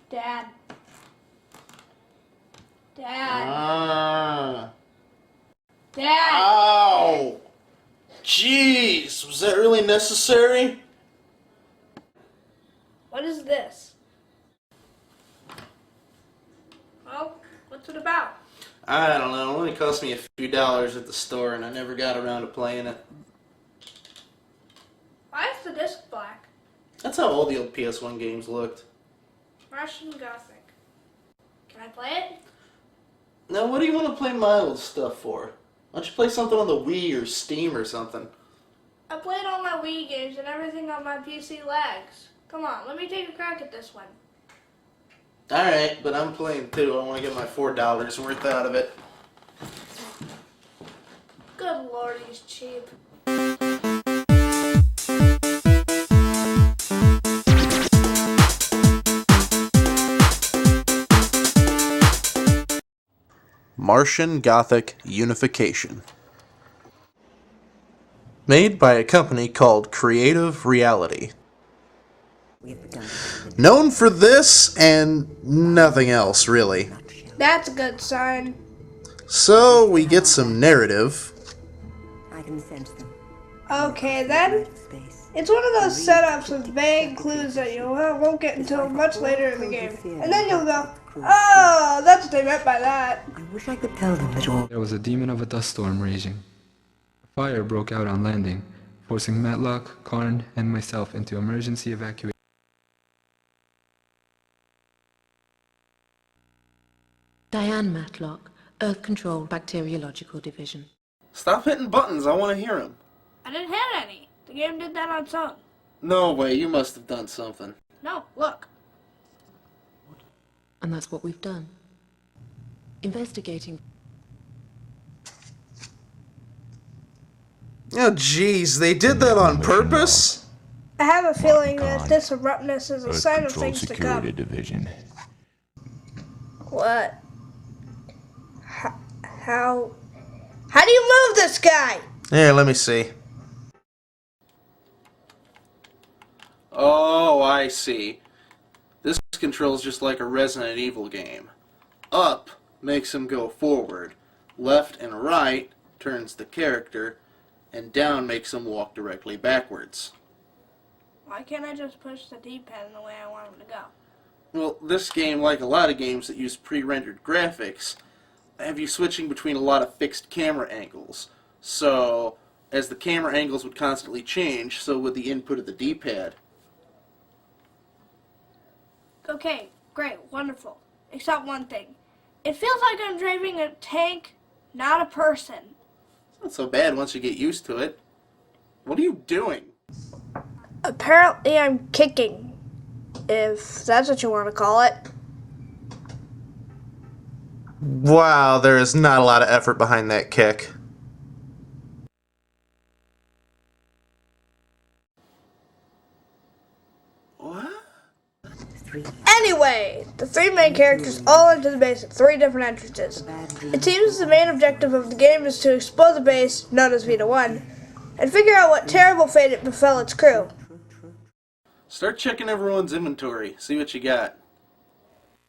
Dad. Dad. Dad. Ow! Jeez, was that really necessary? What is this? Well, what's it about? I don't know, it only cost me a few dollars at the store and I never got around to playing it. Why is the disc black? That's how all the old PS1 games looked. Martian Gothic. Can I play it? Now, what do you want to play my old stuff for? Why don't you play something on the Wii or Steam or something? I played all my Wii games and everything on my PC lags. Come on, let me take a crack at this one. Alright, but I'm playing too. I want to get my $4 worth out of it. Good lord, he's cheap. Martian Gothic Unification. Made by a company called Creative Reality. Known for this and nothing else, really. That's a good sign. So we get some narrative. I can sense them. Okay then. It's one of those setups with vague clues that you won't get until much later in the game. And then you'll go, oh, that's what they meant by that. I wish I could tell them it all. There was a demon of a dust storm raging. A fire broke out on landing, forcing Matlock, Karn, and myself into emergency evacuation. Diane Matlock, Earth Control Bacteriological Division. Stop hitting buttons, I want to hear them. I didn't hit any. The game did that on its own. No way, you must have done something. No, look. And that's what we've done. Investigating. Oh jeez, they did that on purpose? I have a feeling that this abruptness is a sign of things to come. Division. What? How do you move this guy? Here, let me see. Oh, I see. This control's just like a Resident Evil game. Up makes him go forward. Left and right turns the character. And down makes him walk directly backwards. Why can't I just push the D-pad in the way I want him to go? Well, this game, like a lot of games that use pre-rendered graphics, have you switching between a lot of fixed camera angles. So, as the camera angles would constantly change, so would the input of the D-pad. Okay, great, wonderful. Except one thing. It feels like I'm driving a tank, not a person. It's not so bad once you get used to it. What are you doing? Apparently I'm kicking, if that's what you want to call it. Wow, there is not a lot of effort behind that kick. What? Anyway, the three main characters all enter the base at three different entrances. It seems the main objective of the game is to explore the base, known as Vita 1, and figure out what terrible fate it befell its crew. Start checking everyone's inventory. See what you got.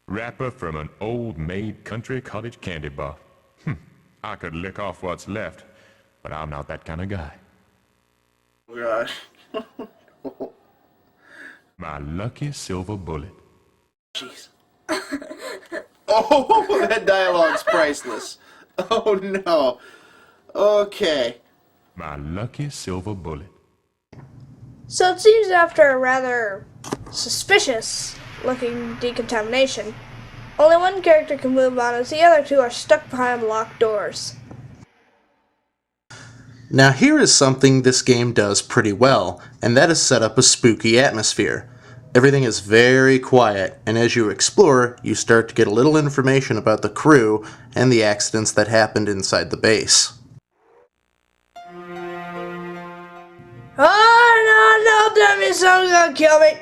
Wrapper from an old-maid country cottage candy bar. I could lick off what's left, but I'm not that kind of guy. Gosh. My lucky silver bullet. Jeez. Oh, that dialogue's priceless. Oh no. Okay. My lucky silver bullet. So it seems after a rather suspicious-looking decontamination, only one character can move on as the other two are stuck behind locked doors. Now here is something this game does pretty well, and that is set up a spooky atmosphere. Everything is very quiet, and as you explore, you start to get a little information about the crew and the accidents that happened inside the base. Oh, no, dummy, someone's gonna kill me.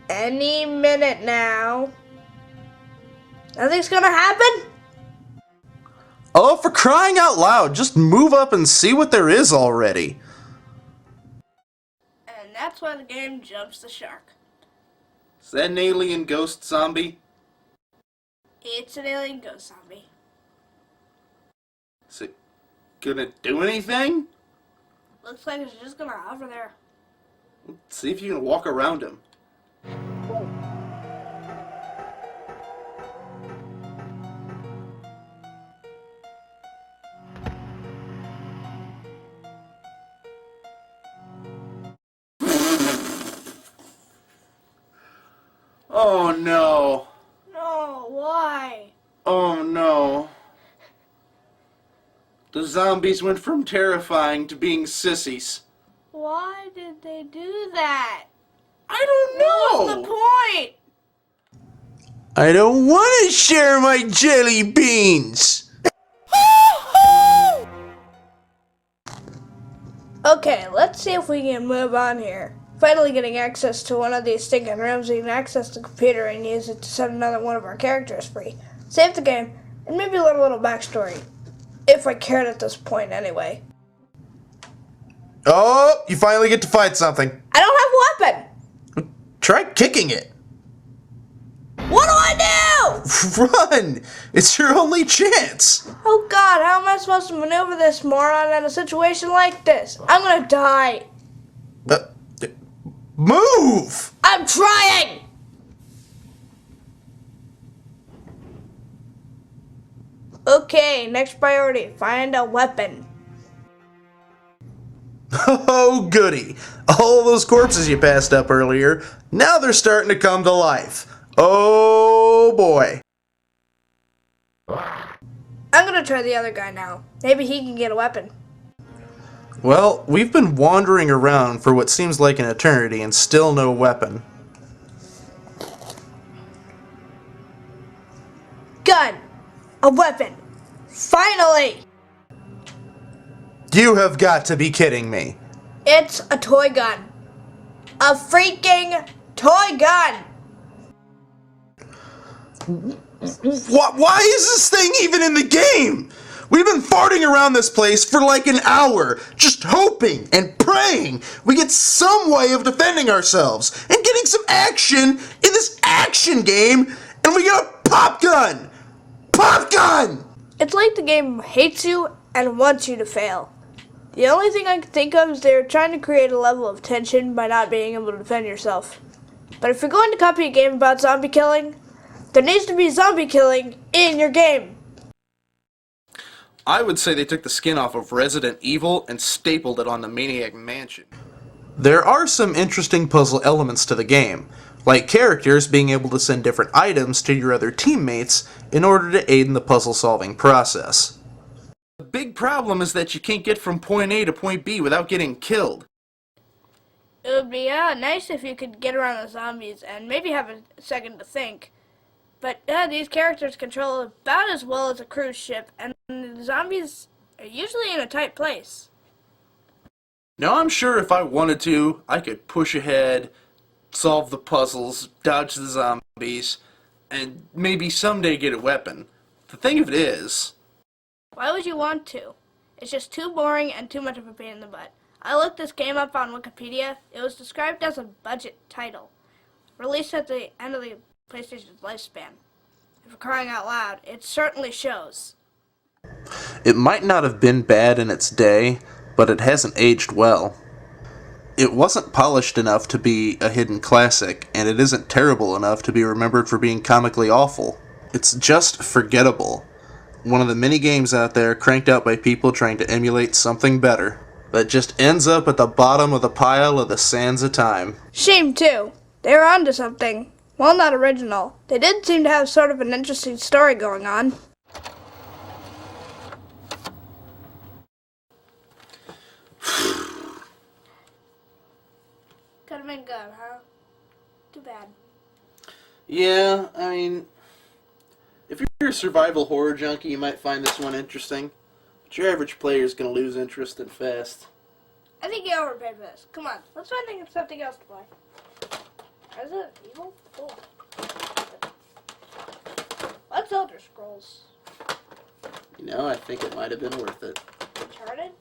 Any minute now. Nothing's gonna happen? Oh, for crying out loud, just move up and see what there is already. And that's why the game jumps the shark. Is that an alien ghost zombie? It's an alien ghost zombie. Is it gonna do anything? Looks like it's just gonna hover there. Let's see if you can walk around him. Oh no. No, why? Oh no. The zombies went from terrifying to being sissies. Why did they do that? I don't know. What's the point? I don't want to share my jelly beans. Okay, let's see if we can move on here. Finally getting access to one of these stinking rooms, we can access the computer and use it to set another one of our characters free. Save the game, and maybe learn a little backstory. If I cared at this point, anyway. Oh, you finally get to fight something. I don't have a weapon! Try kicking it. What do I do? Run! It's your only chance. Oh god, how am I supposed to maneuver this moron in a situation like this? I'm gonna die. Move! I'm trying! Okay, next priority, find a weapon. Oh, goody. All those corpses you passed up earlier, now they're starting to come to life. Oh, boy. I'm gonna try the other guy now. Maybe he can get a weapon. Well, we've been wandering around for what seems like an eternity and still no weapon. Gun! A weapon! Finally! You have got to be kidding me. It's a toy gun. A freaking toy gun! Why is this thing even in the game? We've been farting around this place for like an hour, just hoping and praying we get some way of defending ourselves and getting some action in this action game, and we get a pop gun! Pop gun! It's like the game hates you and wants you to fail. The only thing I can think of is they're trying to create a level of tension by not being able to defend yourself. But if you're going to copy a game about zombie killing, there needs to be zombie killing in your game. I would say they took the skin off of Resident Evil and stapled it on the Maniac Mansion. There are some interesting puzzle elements to the game, like characters being able to send different items to your other teammates in order to aid in the puzzle-solving process. The big problem is that you can't get from point A to point B without getting killed. It would be nice if you could get around the zombies and maybe have a second to think. But these characters control about as well as a cruise ship, and the zombies are usually in a tight place. Now I'm sure if I wanted to, I could push ahead, solve the puzzles, dodge the zombies, and maybe someday get a weapon. The thing of it is... Why would you want to? It's just too boring and too much of a pain in the butt. I looked this game up on Wikipedia. It was described as a budget title, released at the end of the PlayStation's lifespan. For crying out loud, it certainly shows. It might not have been bad in its day, but it hasn't aged well. It wasn't polished enough to be a hidden classic, and it isn't terrible enough to be remembered for being comically awful. It's just forgettable. One of the many games out there cranked out by people trying to emulate something better, that just ends up at the bottom of the pile of the sands of time. Shame, too. They were onto something. Well, not original. They did seem to have sort of an interesting story going on. Could have been good, huh? Too bad. Yeah, I mean, if you're a survival horror junkie, you might find this one interesting. But your average player is going to lose interest and fast. I think you overpaid for this. Come on, let's find something else to play. Resident Evil? Cool. What's Elder Scrolls? You know, I think it might have been worth it. Uncharted?